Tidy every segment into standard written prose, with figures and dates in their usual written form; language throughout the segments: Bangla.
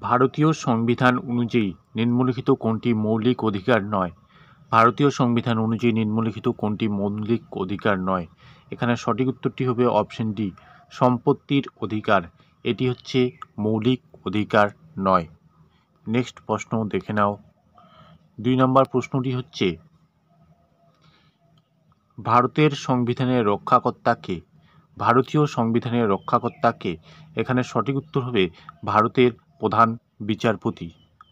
ভারতীয় সংবিধান অনুযায়ী নিম্নলিখিত কোনটি মৌলিক অধিকার নয়? ভারতীয় সংবিধান অনুযায়ী নিম্নলিখিত কোনটি মৌলিক অধিকার নয়? এখানে সঠিক উত্তরটি হবে অপশন ডি, সম্পত্তির অধিকার। এটি হচ্ছে মৌলিক অধিকার নয়। নেক্সট প্রশ্ন দেখে নাও। 2 নম্বর প্রশ্নটি হচ্ছে, ভারতের সংবিধানের রক্ষাকর্তা কে? ভারতীয় সংবিধানের রক্ষাকর্তা কে? এখানে সঠিক উত্তর হবে ভারতের প্রধান বিচারপতি।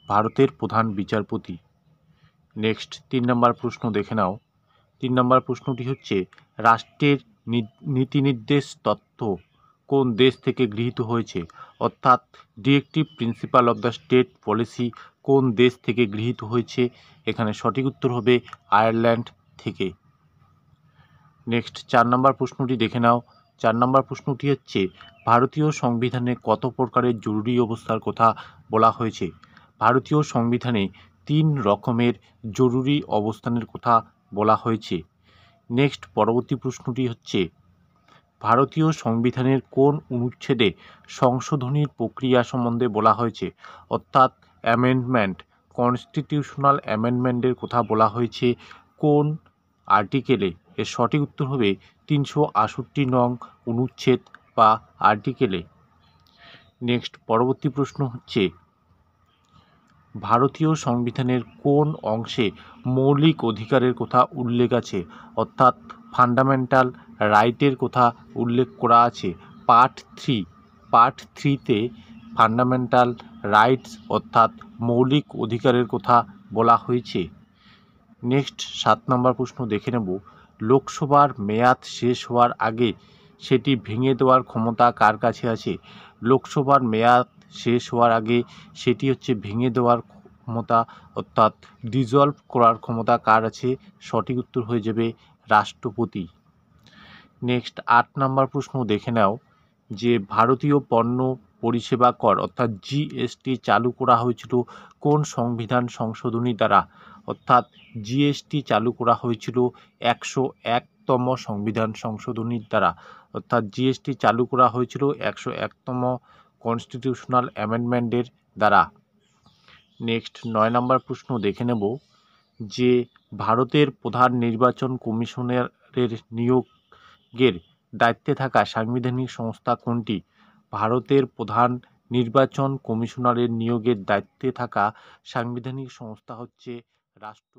ভারতের প্রধান বিচারপতি। নেক্সট 3 নম্বর প্রশ্ন দেখে নাও। 3 নম্বর প্রশ্নটি হচ্ছে, রাষ্ট্রের নীতিনির্দেশ তত্ত্ব কোন দেশ থেকে গৃহীত হয়েছে? অর্থাৎ directive principal of the state policy কোন দেশ থেকে গৃহীত হয়েছে? এখানে সঠিক উত্তর হবে আয়ারল্যান্ড থেকে। নেক্সট 4 নম্বর প্রশ্নটি দেখে নাও। 4 নম্বর প্রশ্নটি হচ্ছে, ভারতীয় সংবিধানে কত প্রকারের জরুরি অবস্থার কথা বলা হয়েছে? ভারতীয় সংবিধানে 3 রকমের জরুরি অবস্থানের কথা বলা হয়েছে। নেক্সট পরবর্তী প্রশ্নটি হচ্ছে, ভারতীয় সংবিধানের কোন অনুচ্ছেদে সংশোধনীর প্রক্রিয়া সম্বন্ধে বলা হয়েছে? অর্থাৎ অ্যামেন্ডমেন্ট, কনস্টিটিউশনাল অ্যামেন্ডমেন্টের কথা বলা হয়েছে কোন আর্টিকেলে? এর সঠিক উত্তর হবে 368 নং অনুচ্ছেদ বা আর্টিকেলে। নেক্সট পরবর্তী প্রশ্ন হচ্ছে, ভারতীয় সংবিধানের কোন অংশে মৌলিক অধিকারের কথা উল্লেখ আছে? অর্থাৎ ফান্ডামেন্টাল রাইটের কথা উল্লেখ করা আছে পার্ট 3। পার্ট 3তে ফান্ডামেন্টাল রাইটস অর্থাৎ মৌলিক অধিকারের কথা বলা হয়েছে। নেক্সট 7 নম্বর প্রশ্ন দেখে নেব। লোকসভার মেয়াদ শেষ হওয়ার আগে সেটি ভেঙে দেওয়ার ক্ষমতা কার কাছে আছে? লোকসভার মেয়াদ শেষ হওয়ার আগে সেটি হচ্ছে ভেঙে দেওয়ার ক্ষমতা অর্থাৎ ডিজলভ করার ক্ষমতা কার আছে? সঠিক উত্তর হয়ে যাবে রাষ্ট্রপতি। নেক্সট 8 নম্বর প্রশ্ন দেখে নাও যে, ভারতীয় পণ্য পরিষেবা কর অর্থাৎ জিএসটি চালু করা হয়েছিল কোন সংবিধান সংশোধনী দ্বারা? অর্থাৎ জিএসটি চালু করা হয়েছিল 101তম সংবিধান সংশোধনীর দ্বারা। অর্থাৎ জিএসটি চালু করা হয়েছিল 101তম কনস্টিটিউশনাল অ্যামেন্ডমেন্টের দ্বারা। নেক্সট 9 নম্বর প্রশ্ন দেখে নেব যে, ভারতের প্রধান নির্বাচন কমিশনারের নিয়োগের দায়িত্বে থাকা সাংবিধানিক সংস্থা কোনটি? ভারতের প্রধান নির্বাচন কমিশনারের নিয়োগের দায়িত্বে থাকা সাংবিধানিক সংস্থা হচ্ছে রাষ্ট্র